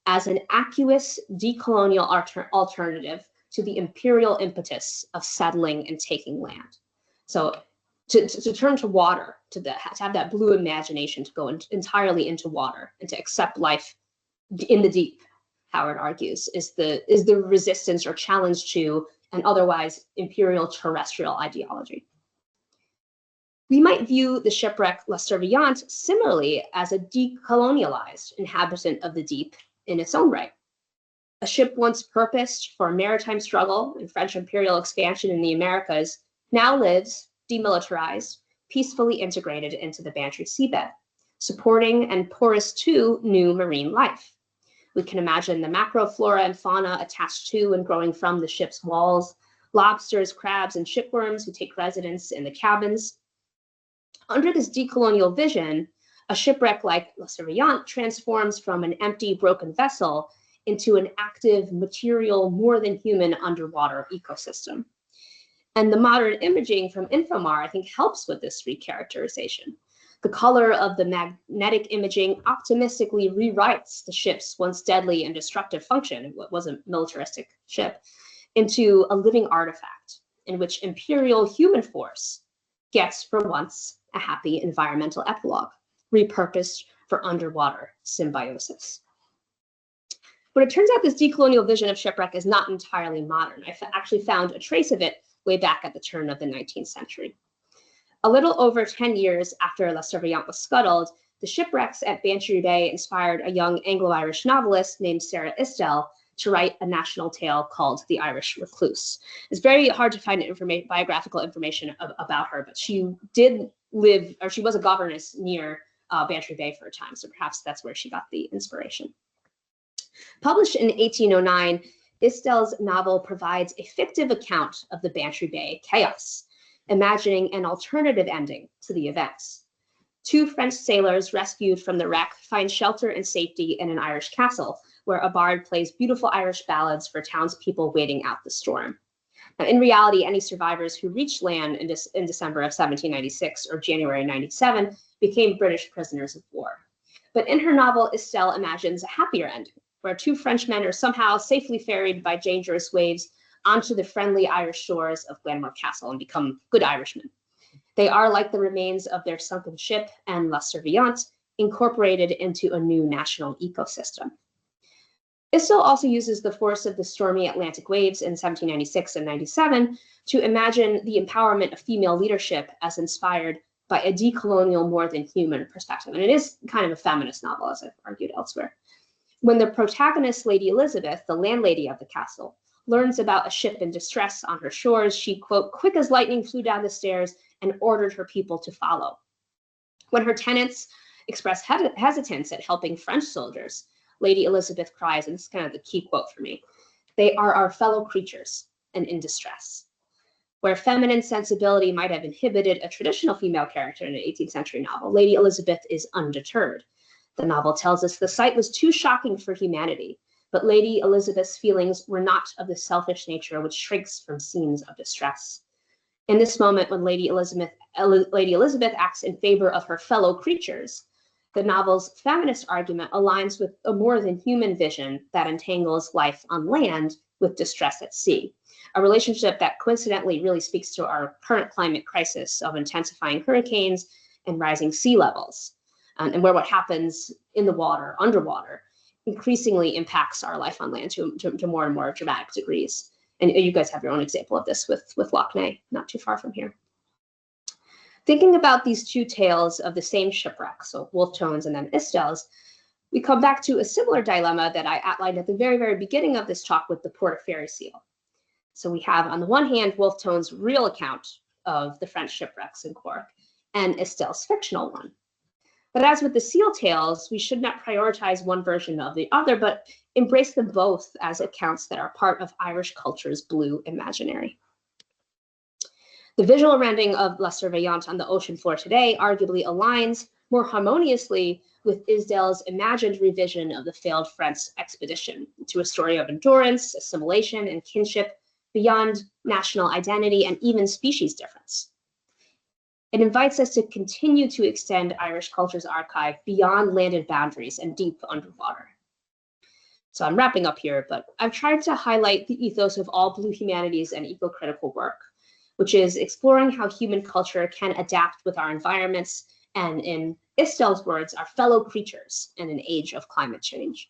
as an aqueous decolonial alternative to the imperial impetus of settling and taking land. So to turn to water, to have that blue imagination, to go entirely into water and to accept life in the deep, Howard argues, is the resistance or challenge to an otherwise imperial terrestrial ideology. We might view the shipwreck La Surveillante similarly as a decolonialized inhabitant of the deep in its own right. A ship once purposed for maritime struggle and French imperial expansion in the Americas now lives, demilitarized, peacefully integrated into the Bantry seabed, supporting and porous to new marine life. We can imagine the macroflora and fauna attached to and growing from the ship's walls, lobsters, crabs, and shipworms who take residence in the cabins. Under this decolonial vision, a shipwreck like La Surveillante transforms from an empty, broken vessel into an active, material, more than human underwater ecosystem. And the modern imaging from Infomar, I think, helps with this recharacterization. The color of the magnetic imaging optimistically rewrites the ship's once deadly and destructive function, what was a militaristic ship, into a living artifact in which imperial human force gets, for once, a happy environmental epilogue, repurposed for underwater symbiosis. But it turns out this decolonial vision of shipwreck is not entirely modern. I actually found a trace of it way back at the turn of the 19th century. A little over 10 years after La Surveillante was scuttled, the shipwrecks at Bantry Bay inspired a young Anglo-Irish novelist named Sarah Isdell to write a national tale called The Irish Recluse. It's very hard to find biographical information about her, but she did live, or she was a governess near Bantry Bay for a time, so perhaps that's where she got the inspiration. Published in 1809, Isdell's novel provides a fictive account of the Bantry Bay chaos, imagining an alternative ending to the events. Two French sailors rescued from the wreck find shelter and safety in an Irish castle, where a bard plays beautiful Irish ballads for townspeople waiting out the storm. Now, in reality, any survivors who reached land in December of 1796 or January 97 became British prisoners of war. But in her novel, Isdell imagines a happier ending, where two Frenchmen are somehow safely ferried by dangerous waves onto the friendly Irish shores of Glanmore Castle and become good Irishmen. They are, like the remains of their sunken ship and La Surveillante, incorporated into a new national ecosystem. Isdell also uses the force of the stormy Atlantic waves in 1796 and 97 to imagine the empowerment of female leadership as inspired by a decolonial, more than human perspective. And it is kind of a feminist novel, as I've argued elsewhere. When the protagonist, Lady Elizabeth, the landlady of the castle, learns about a ship in distress on her shores, she, quote, quick as lightning flew down the stairs and ordered her people to follow. When her tenants express hesitance at helping French soldiers, Lady Elizabeth cries, and this is kind of the key quote for me, "They are our fellow creatures and in distress." Where feminine sensibility might have inhibited a traditional female character in an 18th century novel, Lady Elizabeth is undeterred. The novel tells us the sight was too shocking for humanity, but Lady Elizabeth's feelings were not of the selfish nature which shrinks from scenes of distress. In this moment, when Lady Elizabeth acts in favor of her fellow creatures, the novel's feminist argument aligns with a more than human vision that entangles life on land with distress at sea, a relationship that coincidentally really speaks to our current climate crisis of intensifying hurricanes and rising sea levels, and where what happens in the water, underwater, increasingly impacts our life on land to more and more dramatic degrees. And you guys have your own example of this with Lough Neagh, not too far from here. Thinking about these two tales of the same shipwreck, so wolf tones and then Isdales, we come back to a similar dilemma that I outlined at the very, very beginning of this talk with the Portaferry seal. So we have, on the one hand, Wolfe Tone's real account of the French shipwrecks in Cork, and Isdale's fictional one. But as with the seal tales, we should not prioritize one version of the other, but embrace them both as accounts that are part of Irish culture's blue imaginary. The visual rendering of La Surveillante on the ocean floor today arguably aligns more harmoniously with Isdale's imagined revision of the failed French expedition to a story of endurance, assimilation, and kinship beyond national identity and even species difference. It invites us to continue to extend Irish culture's archive beyond landed boundaries and deep underwater. So I'm wrapping up here, but I've tried to highlight the ethos of all blue humanities and eco-critical work, which is exploring how human culture can adapt with our environments and, in Isdale's words, our fellow creatures in an age of climate change.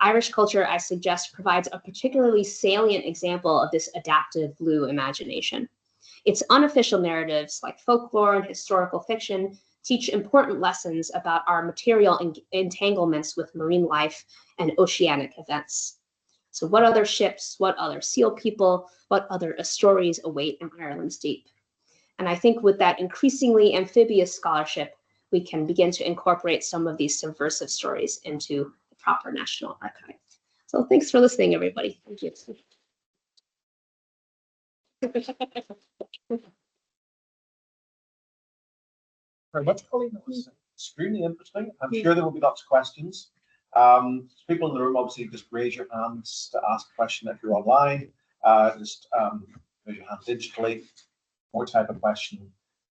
Irish culture, I suggest, provides a particularly salient example of this adaptive blue imagination. Its unofficial narratives, like folklore and historical fiction, teach important lessons about our material entanglements with marine life and oceanic events. So what other ships, what other seal people, what other stories await in Ireland's deep? And I think with that increasingly amphibious scholarship, we can begin to incorporate some of these subversive stories into the proper national archive. So thanks for listening, everybody. Thank you. Very much, Colleen. That was extremely interesting. I'm sure there will be lots of questions. People in the room, obviously, just raise your hands to ask a question if you're online. Just raise your hand digitally or type a question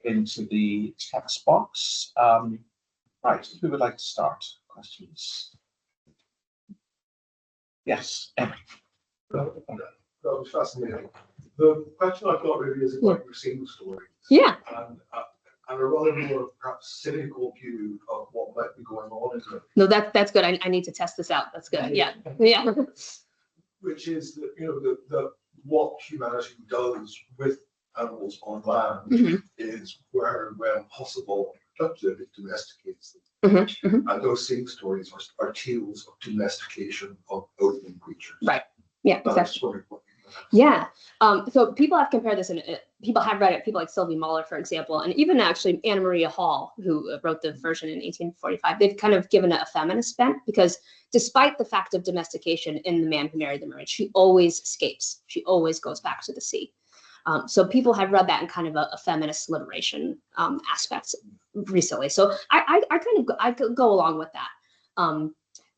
into the text box. Right, who would like to start? Questions? Yes, Emily. That was fascinating. The question I've got really is about your single stories. Yeah. And a rather more perhaps cynical view of what might be going on in it. No, that's good. I need to test this out. That's good. Yeah. Yeah. Which is that, you know, the what humanity does with animals on land is where, when possible, it domesticates them. And those same stories are tales of domestication of ocean creatures. Right. Yeah, exactly. Yeah. So people have compared this, and people have read it. People like Sylvie Mahler, for example, and even actually Anna Maria Hall, who wrote the version in 1845. They've kind of given it a feminist bent because, despite the fact of domestication in The Man Who Married the Mermaid, she always escapes. She always goes back to the sea. So people have read that in kind of a feminist liberation aspect recently. So I could go along with that.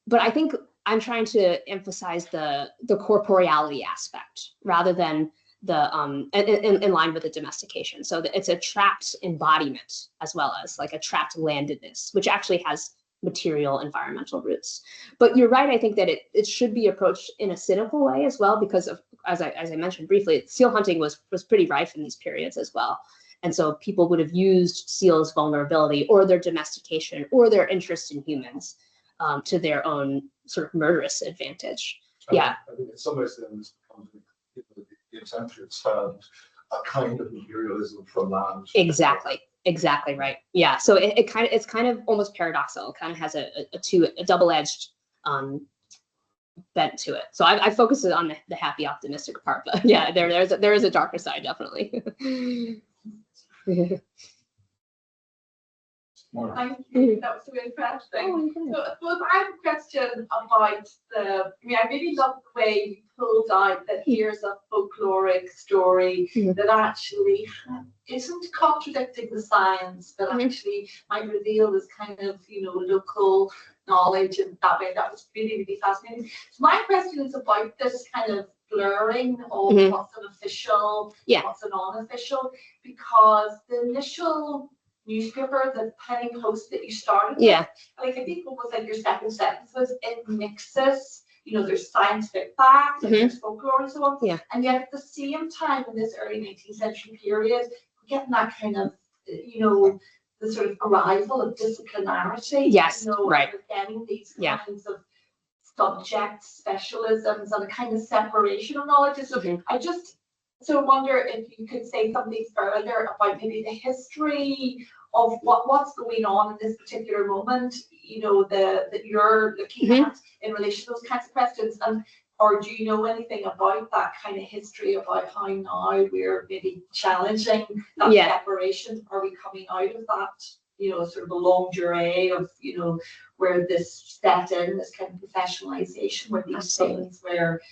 But I think I'm trying to emphasize the corporeality aspect rather than the in line with the domestication. So that it's a trapped embodiment as well as like a trapped landedness, which actually has material environmental roots. But you're right. I think that it should be approached in a cynical way as well, because of, as I mentioned briefly, seal hunting was pretty rife in these periods as well. And so people would have used seals' vulnerability or their domestication or their interest in humans to their own sort of murderous advantage. I think in some ways then this becomes the attempt to expand a kind of materialism from land. Exactly right. Yeah. So it's kind of almost paradoxical. It kind of has a double-edged bent to it. So I focused on the happy, optimistic part, but yeah, there is a darker side, definitely. Thank you. That was really interesting. So I suppose I have a question about I really love the way you pulled out that here's a folkloric story that actually isn't contradicting the science, but actually might reveal this kind of, local knowledge and that way. That was really, really fascinating. So my question is about this kind of blurring of what's an official, what's an unofficial, because the initial newspaper, the Penny Post that you started with, I think what was like your second sentence was it mixes, there's scientific facts and there's folklore and so on, and yet at the same time in this early 19th century period, we're getting that kind of, the sort of arrival of disciplinarity, right? We're getting these kinds of subject specialisms and a kind of separation of knowledge. So I just wonder if you could say something further about maybe the history of what's going on in this particular moment, you know, that you're looking at in relation to those kinds of questions, and or do you know anything about that kind of history, about how now we're maybe challenging that separation? Are we coming out of that, you know, sort of a long durée of, you know, where this set in, this kind of professionalization, where these things were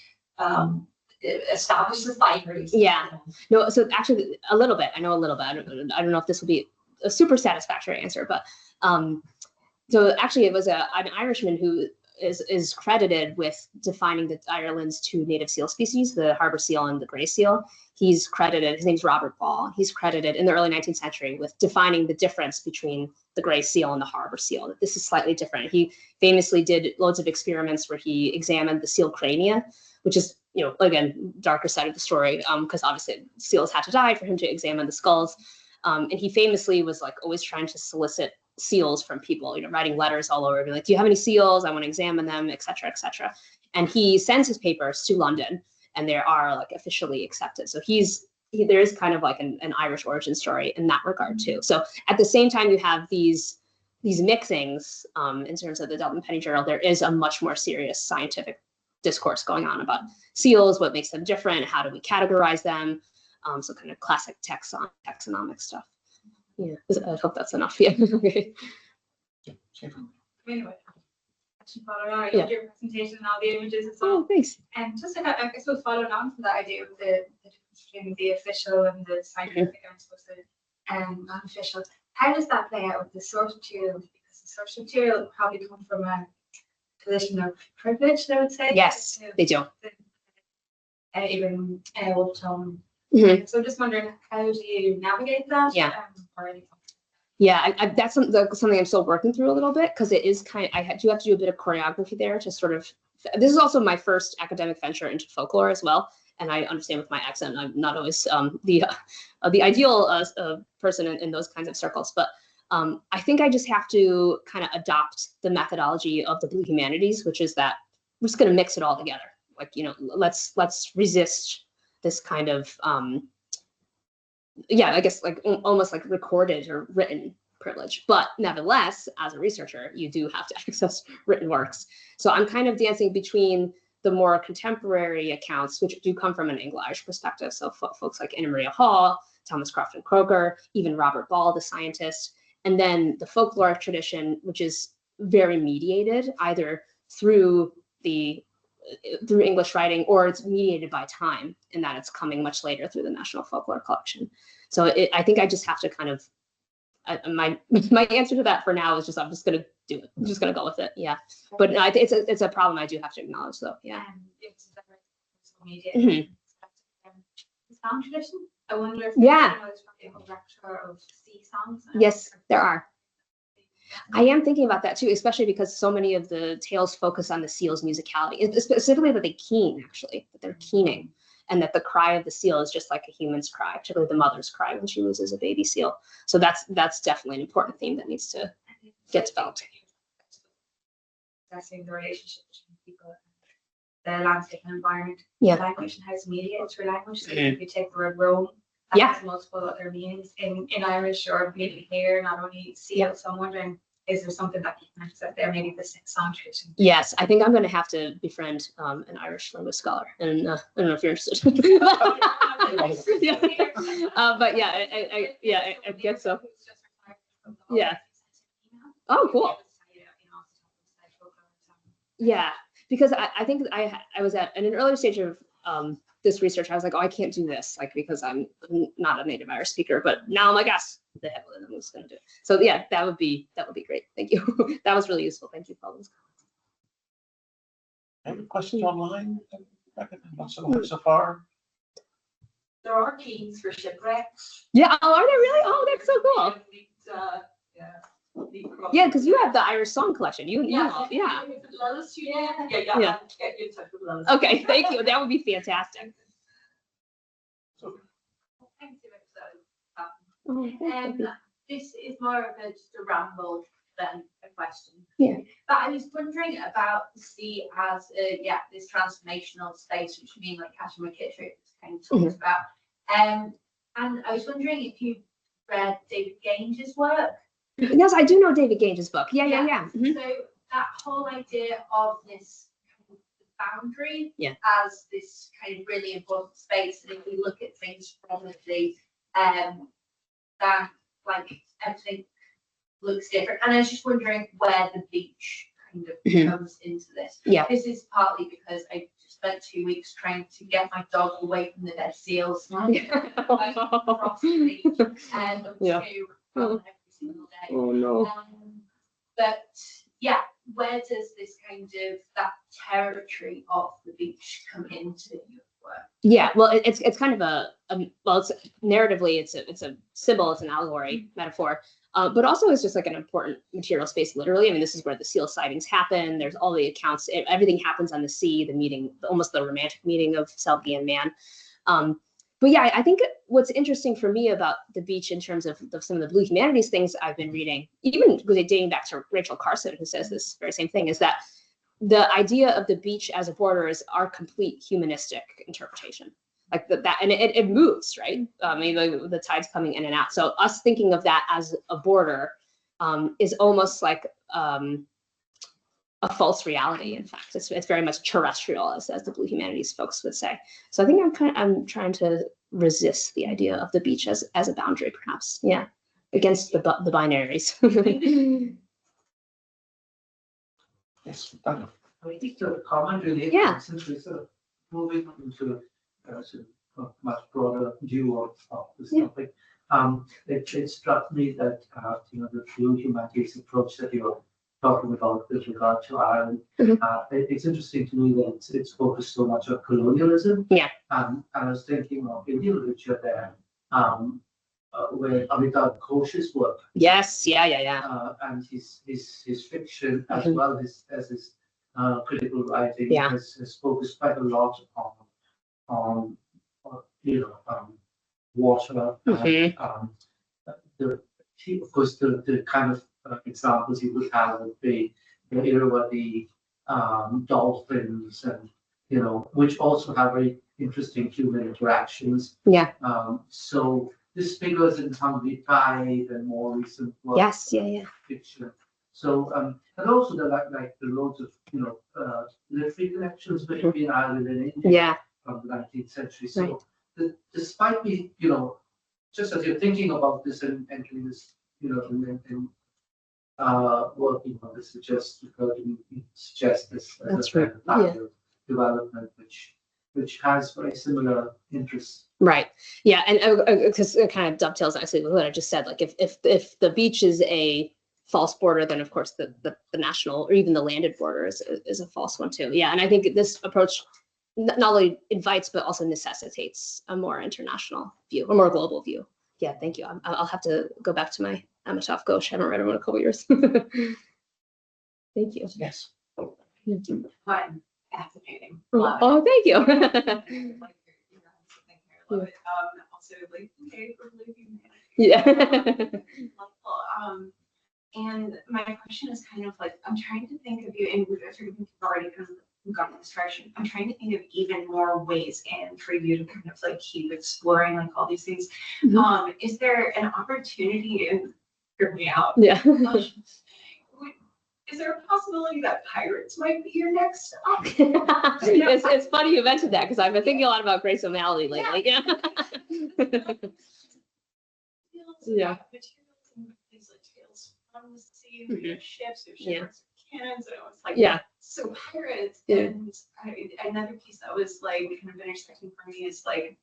established as binaries? Yeah, no, so actually a little bit, I know a little bit. I don't know if this will be a super satisfactory answer, but so actually it was an Irishman who is credited with defining the Ireland's two native seal species, the harbor seal and the gray seal. He's credited, his name's Robert Ball, he's credited in the early 19th century with defining the difference between the gray seal and the harbor seal, that this is slightly different. He famously did loads of experiments where he examined the seal crania, which is, you know, again, darker side of the story, because obviously seals had to die for him to examine the skulls. And he famously was like always trying to solicit seals from people, you know, writing letters all over, being like, do you have any seals? I want to examine them, et cetera, et cetera. And he sends his papers to London, and they are like officially accepted. So there is kind of like an Irish origin story in that regard too. So at the same time, you have these mixings in terms of the Dublin Penny Journal. There is a much more serious scientific discourse going on about seals, what makes them different, how do we categorize them? So kind of classic taxonomic stuff. Yeah, I hope that's enough. Yeah. Okay. Anyway, I loved your presentation and all the images and Oh, stuff. thanks. And just to, I suppose, following on from that idea of the difference between the official and the scientific, I suppose, the non-official, how does that play out with the source material? Because the source material probably come from a position of privilege, I would say. Yes, they do. Even old tone. Mhm. So I'm just wondering, how do you navigate that? Yeah. Or anything? Yeah, that's something I'm still working through a little bit, because it is kind of, I do have to do a bit of choreography there to sort of, this is also my first academic venture into folklore as well. And I understand with my accent, I'm not always the ideal person in those kinds of circles, but I think I just have to kind of adopt the methodology of the Blue Humanities, which is that we're just going to mix it all together. Like, you know, let's resist this kind of, I guess like almost like recorded or written privilege. But nevertheless, as a researcher, you do have to access written works. So I'm kind of dancing between the more contemporary accounts, which do come from an Anglo-Irish perspective. So folks like Anna Maria Hall, Thomas Crofton Croker, even Robert Ball, the scientist, and then the folkloric tradition, which is very mediated either through English writing, or it's mediated by time, in that it's coming much later through the National Folklore Collection. So I think I just have to kind of, my answer to that for now is just, I'm just going to do it. I'm just going to go with it. Yeah. But no, it's a problem I do have to acknowledge though. Yeah. It's a very media. Mhm. Song tradition. I wonder if Yeah. there's probably a whole repertoire of sea songs. Yes, there are. I am thinking about that too, especially because so many of the tales focus on the seal's musicality, specifically that they keen, actually, that they're keening, and that the cry of the seal is just like a human's cry, particularly the mother's cry when she loses a baby seal. So that's definitely an important theme that needs to get developed. Assessing the relationship between people, the landscape and environment, Yeah. language and how it's mediated through language. So if you take the word Rome, that Yeah. has multiple other meanings in Irish, or maybe here, not only seal. Yeah. So I'm wondering, is there something that you can access there? Maybe the song tradition. Yes, I think I'm going to have to befriend an Irish language scholar, and I don't know if you're interested. Yeah. But yeah, I guess so. Yeah. Oh, cool. Yeah, because I think I was at an earlier stage of this research. I was like, oh, I can't do this, like, because I'm not a native Irish speaker. But now I'm like, yes, the hell with it, I'm just going to do it. So yeah, that would be great. Thank you. That was really useful. Thank you for all those comments. Any questions online? Not so far. There are keys for shipwrecks. Yeah. Oh, are they really? Oh, that's so cool. Yeah, because you have the Irish song collection. You know, yeah. Yeah. Yeah. Get in touch with Lois. Okay, thank you. That would be fantastic. This is more of just a ramble. then a question. Yeah. But I was wondering about the sea as this transformational space, which I mean, like Catherine McKittrick kind of talks about. And I was wondering if you read David Gaines's work. Yes, I do know David Gaines's book. Yeah. So that whole idea of this boundary as this kind of really important space, and if we look at things from the that like everything looks different. And I was just wondering where the beach kind of comes into this. Yeah. This is partly because I just spent 2 weeks trying to get my dog away from the dead seals. Across the beach and every single day. Oh no. But yeah, where does this kind of that territory of the beach come into your work? Yeah, well, it's kind of it's narratively it's a symbol, it's an allegory metaphor, but also it's just like an important material space. Literally, I mean, this is where the seal sightings happen. There's all the accounts. Everything happens on the sea. The meeting, almost the romantic meeting of Selkie and man. But yeah, I think what's interesting for me about the beach in terms of some of the blue humanities things I've been reading, even dating back to Rachel Carson, who says this very same thing, is that the idea of the beach as a border is our complete humanistic interpretation. Like that, and it moves, right? I mean, the tide's coming in and out. So us thinking of that as a border is almost like a false reality. In fact, it's very much terrestrial, as the blue humanities folks would say. So I think I'm trying to resist the idea of the beach as a boundary, perhaps. Yeah, against the binaries. Yes, Daniel. I think the comment really, since we're sort of moving into a much broader view of this topic, it struck me that the blue humanities approach that you're talking about with regard to Ireland, it's interesting to me that it's focused so much on colonialism. Yeah. And I was thinking of Indian literature there, where Amitabh Ghosh's work. Yes, yeah. And his fiction as well as his critical writing has focused quite a lot on water. Of course, the kind of examples you would have would be the Eire-Ireland dolphins, and which also have very interesting human interactions. Yeah. So this figures in Hungry Tide and more recent work. Yes, yeah. Fiction. So and also the loads of literary connections between Ireland and India from the 19th century. So despite me, just as you're thinking about this and entering this, and working on this, it just occurred to me, suggest this as a kind of development which has very similar interests. Right. Yeah, and because it kind of dovetails actually with what I just said. Like if the beach is a false border, then of course the national or even the landed border is a false one too. Yeah, and I think this approach not only invites but also necessitates a more international view, a more global view. Yeah, thank you. I'll have to go back to my Amitav Ghosh. I haven't read him in a couple years. Thank you. Yes. Fun, fascinating. Oh, thank you. Also, like, okay, for living. Yeah. And my question is kind of like, I'm trying to think of you, and we've already kind of gone in this direction. I'm trying to think of even more ways in for you to kind of like keep exploring like all these things. Is there an opportunity, and hear me out? Yeah. Is there a possibility that pirates might be your next stop? It's funny you mentioned that because I've been thinking a lot about Grace O'Malley lately. Yeah. Yeah. These like tales from the sea, we have ships, we have shipwrecks, cannons, and it was like so pirates. And another piece that was like kind of intersecting for me is like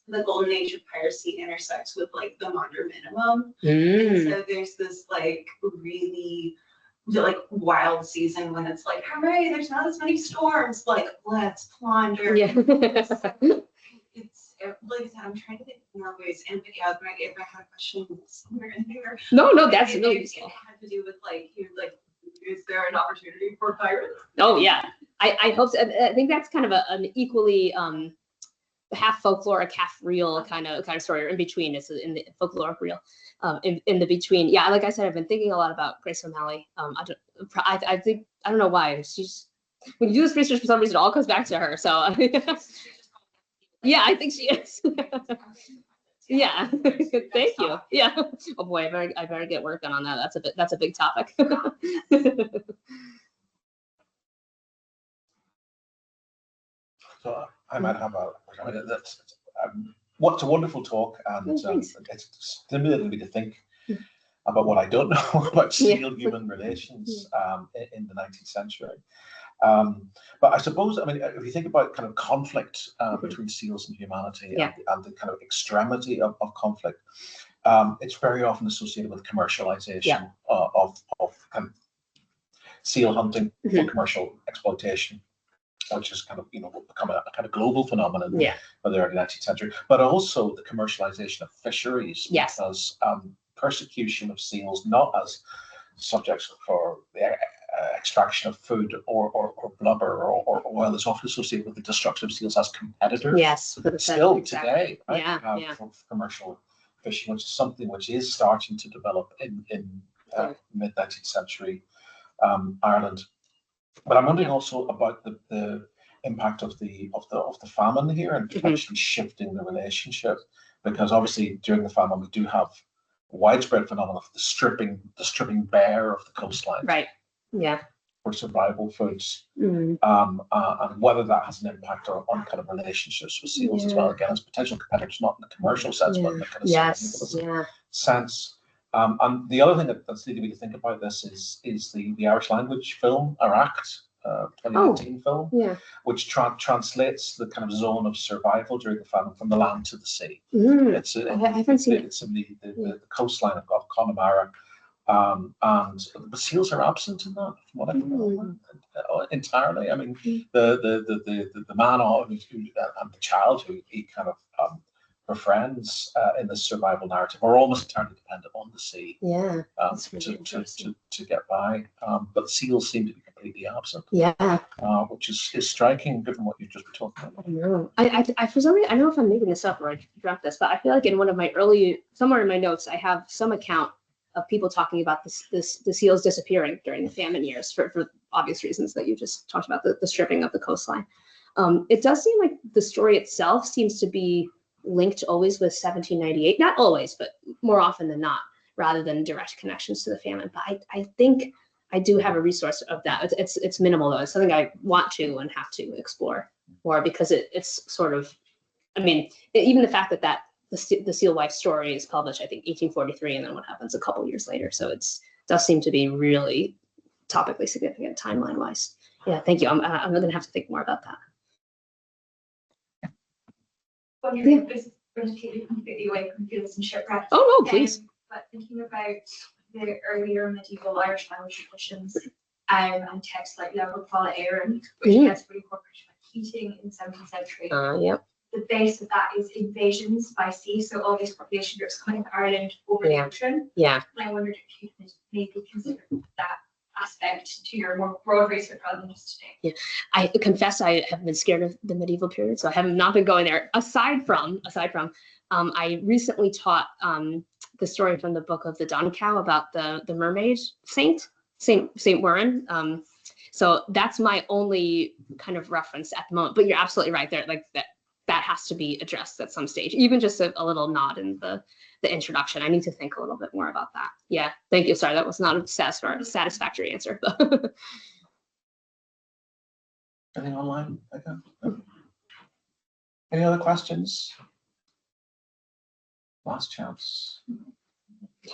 the golden age of piracy intersects with like the modern minimum. And so there's this like really like wild season when it's like, hooray, there's not as many storms, like let's plunder. Yeah. It's like I said, I'm trying to think of more ways, and if I had a question somewhere in there. No, that's really useful. It had to do with like is there an opportunity for pirates? Oh yeah, I hope so. I think that's kind of an equally half folkloric, half real kind of story, or in between. It's in the folkloric real, in the between. Yeah, like I said, I've been thinking a lot about Grace O'Malley. I think, I don't know why, she's, when you do this research, for some reason it all comes back to her. So yeah, I think she is. Yeah, thank you. Yeah. Oh boy, I better get working on that. That's a big topic. So I might have what's a wonderful talk, and it's stimulating me to think about what I don't know about seal-human relations in the 19th century. But I suppose, I mean, if you think about kind of conflict between seals and humanity, and the kind of extremity of conflict, it's very often associated with commercialization of kind of seal hunting for commercial exploitation, which has kind of, become a kind of global phenomenon by the early 19th century, but also the commercialization of fisheries, because persecution of seals, not as subjects for the extraction of food or blubber or oil, is often associated with the destruction of seals as competitors. Yes, still today, right? For commercial fishing, which is something which is starting to develop in mid 19th century Ireland. But I'm wondering also about the impact of the famine here, and potentially shifting the relationship, because obviously during the famine we do have widespread phenomenon of the stripping bare of the coastline. Right. Yeah. For survival foods, and whether that has an impact on kind of relationships with seals as well. Again, as potential competitors, not in the commercial sense, but in the kind of sense. And the other thing that's leading me to think about this is the Irish language film Eire-Ireland, 2019 film, which translates the kind of zone of survival during the famine from the land to the sea. I haven't seen it. It's in the coastline of Connemara. And the seals are absent in that, from what I can remember, entirely. I mean, the man and the child who he kind of befriends in this survival narrative are almost entirely dependent on the sea to get by. But seals seem to be completely absent. Which is striking, given what you've just been talking about. I know. I for some reason, I don't know if I'm making this up or I dropped this, but I feel like in one of my somewhere in my notes, I have some account of people talking about the seals disappearing during the famine years for obvious reasons that you just talked about, the stripping of the coastline. It does seem like the story itself seems to be linked always with 1798, not always, but more often than not, rather than direct connections to the famine. But I think I do have a resource of that. It's minimal though. It's something I want to and have to explore more, because it's sort of, I mean, even the fact that the Seal Wife story is published, I think 1843, and then what happens a couple years later. So it does seem to be really topically significant timeline wise. Yeah, thank you. I'm going to have to think more about that. Wondering if this is going to take you completely away from fields and shipwrecks. Oh no, please. But thinking about the earlier medieval Irish language traditions and texts like Level Eire-Ireland, which gets reincorporated by keating in the 17th century. The base of that is invasions by sea, so all these population groups coming to Ireland over the ocean. And I wondered if you could maybe consider that aspect to your more broad research rather than just today. I confess I have been scared of the medieval period, so I have not been going there. Aside from, I recently taught the story from the Book of the Dun Cow about the mermaid Saint Warren. So that's my only kind of reference at the moment. But you're absolutely right there, like that has to be addressed at some stage, even just a little nod in the introduction. I need to think a little bit more about that. Yeah, thank you. Sorry, that was not a satisfactory answer. Anything online? Any other questions? Last chance.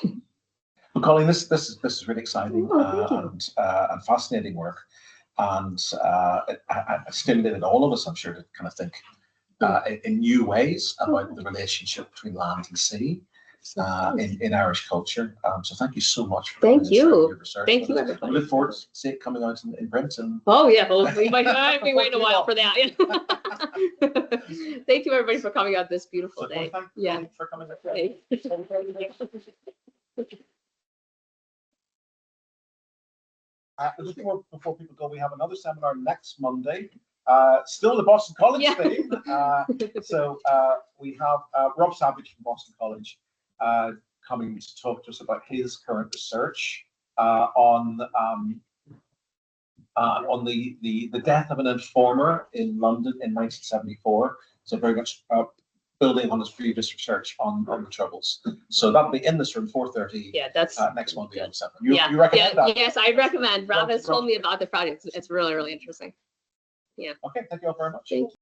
Well, Colleen, this is really exciting and fascinating work, and it stimulated all of us, I'm sure, to kind of think in new ways about the relationship between land and sea in Irish culture. So thank you so much for your research. Thank you, everybody. We look forward to see it coming out in print. And we might be waiting a while for that. Thank you, everybody, for coming out this beautiful day. Thank you for coming out. Just before people go, we have another seminar next Monday Still the Boston College Yeah. theme. So we have Rob Savage from Boston College coming to talk to us about his current research on the death of an informer in London in 1974. So very much building on his previous research on the Troubles. So that'll be in this room 4:30. Yeah, that's next Monday on 7. yeah. You recommend that? Yes, I recommend. Rob has Rob- told me about the project. It's really, really interesting. Okay, thank you all very much. Thank you.